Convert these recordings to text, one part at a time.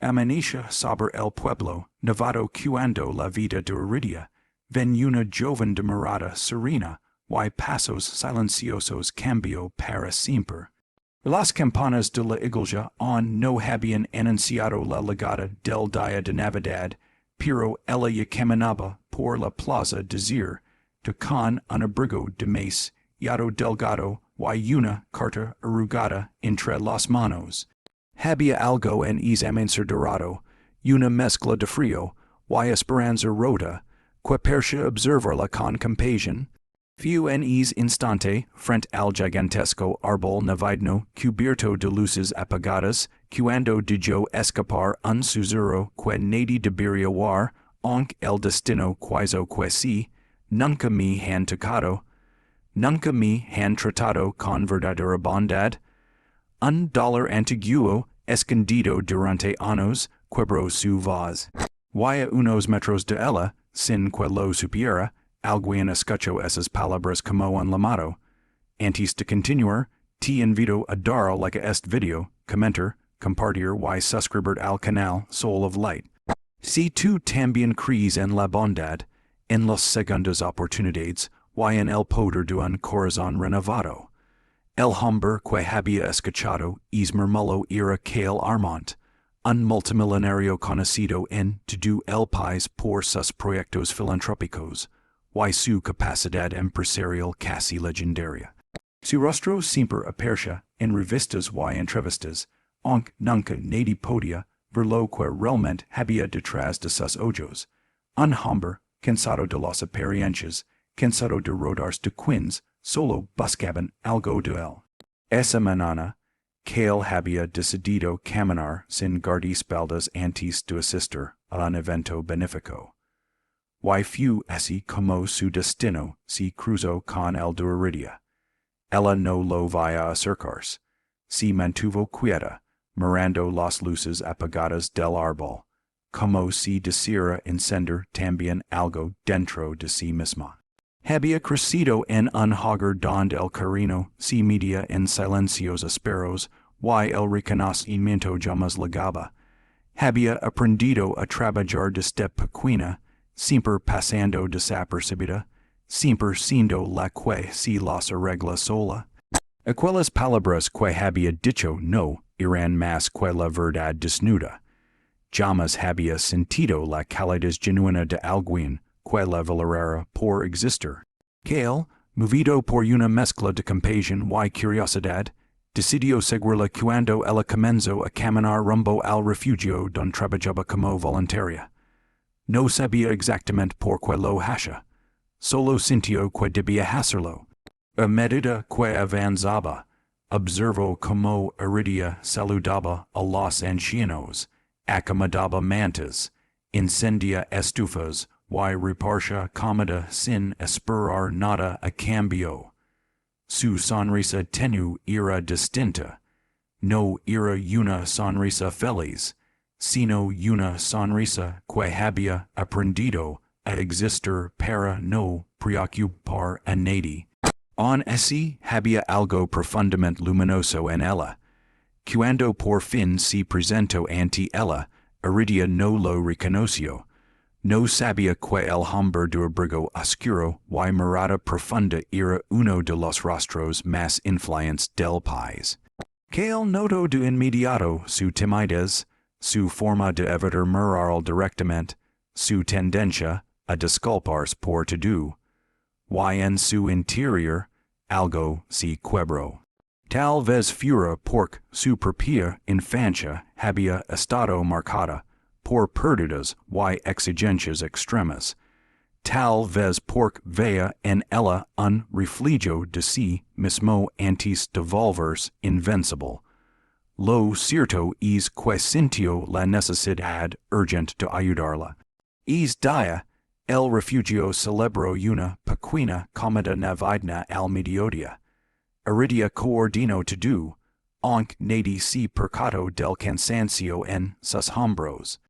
Amanecia saber el pueblo, nevado cuando la vida duridia, ven una joven de mirada serena, y pasos silenciosos cambió para siempre. Las campanas de la iglesia aún no habían anunciado la llegada del día de Navidad, pero ella ya caminaba por la plaza decir, con un abrigo de maíz, yado delgado, y una carta arrugada entre las manos. Había algo en examinarse dorado, una mezcla de frío, y esperanza rota, que parecía observarla con compasión. Few en instante, frente al gigantesco árbol navideño cubierto de luces apagadas, cuando dejó escapar un susurro que nadie debería oír, aunque el destino quiso que sí, nunca me han tocado, nunca me han tratado con verdadera bondad. Un dólar antiguo, escondido durante años, quebró su voz. Y a unos metros de ella, sin que lo supiera, alguien escuchó esas palabras como un llamado. Antes de continuar, te invito a dar like a este video, comentar, compartir y suscribir al canal Soul of Light. Si tú también crees en la bondad, en las segundas oportunidades, y en el poder de un corazón renovado. El hombre que había escuchado murmullo era Cale Armont, un multimillonario conocido en todo el país por sus proyectos filantrópicos, y su capacidad empresarial casi legendaria. Su rostro siempre aparecía en revistas y entrevistas, aunque nunca nadie podía ver lo que realmente había detrás de sus ojos. Un hombre cansado de las apariencias, cansado de rodearse de quienes solo buscaban algo de él. Esa mañana, Cale había decidido caminar sin guardaespaldas antes de asistir a un evento benéfico. Y fue así como su destino se cruzó con el de Iridia. Ella no lo vaya a acercarse. Se mantuvo quieta, mirando las luces apagadas del árbol, como si deseara encender también algo dentro de sí misma. Había crecido en un hogar donde el cariño se medía en silencios ásperos y el reconocimiento jamás llegaba. Había aprendido a trabajar desde pequeña, siempre pasando desapercibida, siempre siendo la que se las arregla sola. Aquellas palabras que había dicho no eran más que la verdad desnuda. Jamás había sentido la calidez genuina de alguien que la valorara por existir. Cale, movido por una mezcla de compasión y curiosidad, decidió seguirla cuando ella comenzó a caminar rumbo al refugio donde trabajaba como voluntaria. No sabía exactamente por qué lo hacía, solo sintió que debía hacerlo. A medida que avanzaba, observó como Iridia saludaba a los ancianos, acomodaba mantas, incendia estufas y repartía comida sin esperar nada a cambio. Su sonrisa tenue era distinta. No era una sonrisa feliz, sino una sonrisa que había aprendido a existir para no preocupar a nadie. Aun así había algo profundamente luminoso en ella. Cuando por fin se presentó ante ella, Iridia no lo reconoció. No sabía que el hombre de abrigo oscuro y mirada profunda era uno de los rostros más influyentes del país. Cale notó de inmediato su timidez, su forma de evitar mirarlo directamente, su tendencia a disculparse por todo, y en su interior algo se quebró. Tal vez fuera porque su propia infancia había estado marcada por pérdidas y exigencias extremas. Tal vez porque veía en ella un reflejo de sí mismo antes de volverse invencible. Lo cierto es que sintió la necesidad urgente de ayudarla. Es día, el refugio celebró una pequeña comida navideña al mediodía. Iridia coordinó todo, aunque nadie se percató del cansancio en sus hombros.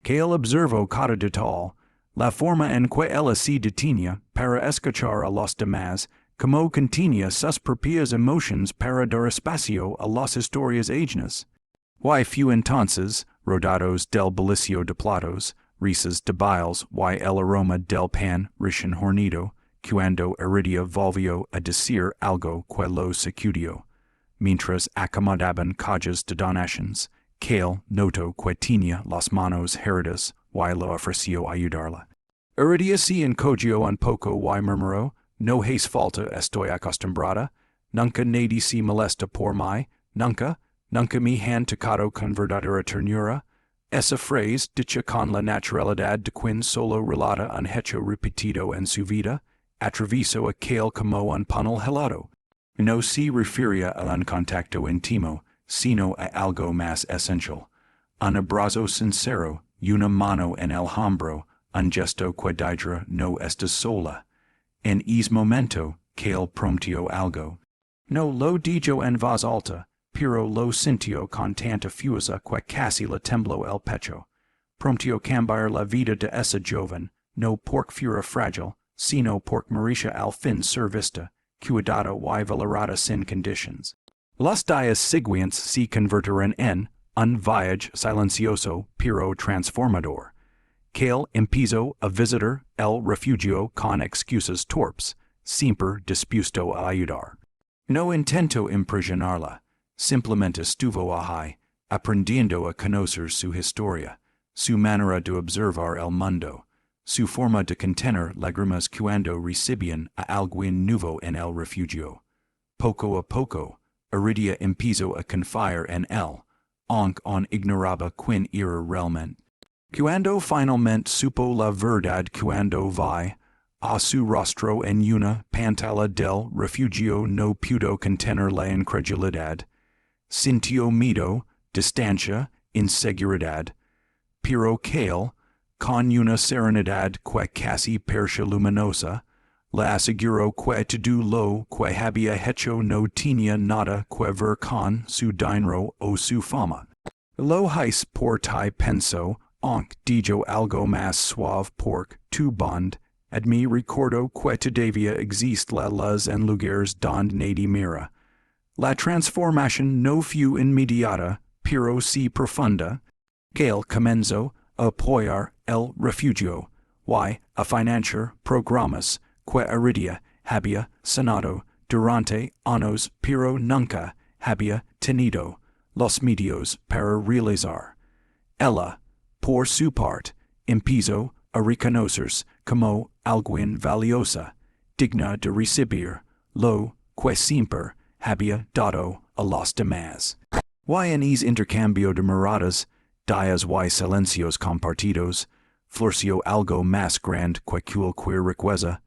Cale observó cada detalle, la forma en que ella se detenía para escuchar a los demás, como contenía sus propias emociones para dar espacio a las historias ajenas. Y fue entonces, rodados del belicio de platos, risas de biles, y el aroma del pan recién hornido, cuando iridia volvió a decir algo que lo sacudió. Mientras acomodaban cajas de donations, Kale notó que tenía las manos heridas y lo ofreció ayudarla. Iridia se encogió un poco y murmuró, no hace falta, estoy acostumbrada. Nunca nadie se molesta por mí, nunca me han tocado con verdadera ternura. Esa frase, dicha con la naturalidad de quien solo relata un hecho repetido en su vida, atravesó aquel como un panel helado. No se refería a un contacto íntimo, sino a algo más esencial. Un abrazo sincero, una mano en el hombro, un gesto que dirá no estás sola. En ese momento, Kale prometió algo. No lo dijo en voz alta, pero lo sintió con tanta fuerza que casi le tembló el pecho. Prometió cambiar la vida de esa joven, no porque fuera frágil, sino porque merecía al fin ser vista, cuidada y valorada sin conditions. Los días siguientes se convertirán en un viaje silencioso pero transformador. Kale empezó a visitar el refugio con excusas torpes, siempre dispuesto a ayudar. No intentó impresionarla, simplemente estuvo ahí, aprendiendo a conocer su historia, su manera de observar el mundo, su forma de contener lágrimas cuando recibían a alguien nuevo en el refugio. Poco a poco, Iridia empezó a confiar en él, aunque aún ignoraba quién era realmente. Cuando finalmente supo la verdad cuando vi a su rostro en una pantalla del refugio no pudo contener la incredulidad. Sintió miedo, distancia, inseguridad. Pero Kale, con una serenidad que casi parecía luminosa, le aseguró que todo lo que había hecho no tenía nada que ver con su dinero o su fama. Lo hice por ti pensó, aunque dijo algo más suave porque tu bond, me recuerdo que todavía existe la luz en lugares donde nadie mira. La transformación no fue inmediata, pero sí profunda. Kale comenzó a apoyar el refugio, y a financiar programas que Iridia había sonado durante años pero nunca había tenido los medios para realizar. Ella, por su parte, empezó a reconocerse como alguien valiosa, digna de recibir lo que siempre había dado a los demás. Y en ese intercambio de miradas, días y silencios compartidos, floreció algo más grande que cualquier riqueza,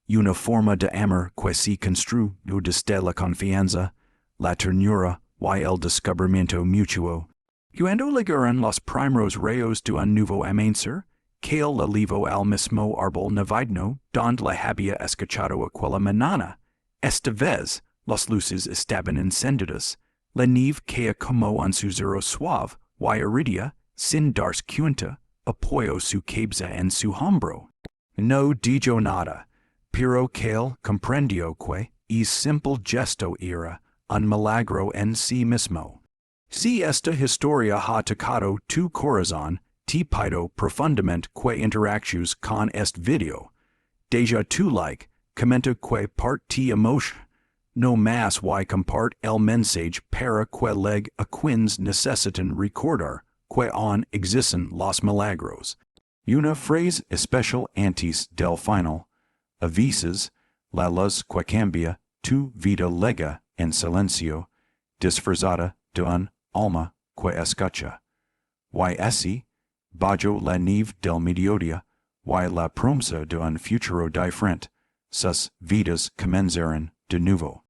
una forma de amor que se construyó desde la confianza, la ternura y el descubrimiento mutuo. Cuando llegaron los primeros rayos de un nuevo amanecer, Kale la llevó al mismo árbol navideño donde la había escuchado aquella mañana. Esta vez, las luces estaban encendidas, la nieve caía como un susurro suave, y Iridia, sin darse cuenta, apoyó su cabeza en su hombro. No dijo nada, pero Kale comprendió que ese simple gesto era un milagro en sí mismo. Si esta historia ha tocado tu corazón, te pido profundamente que interactúes con este video. Deja tu like, comenta que parte te emociona. No más y comparte el mensaje para que leg a quienes necesitan recordar que aún existen los milagros. Una frase especial antes del final. A veces, la luz que cambia tu vida lega en silencio, disfrazada de un alma que escucha. Y así, bajo la nieve del mediodía, y la promesa de un futuro diferente, sus vidas comenzaron de nuevo.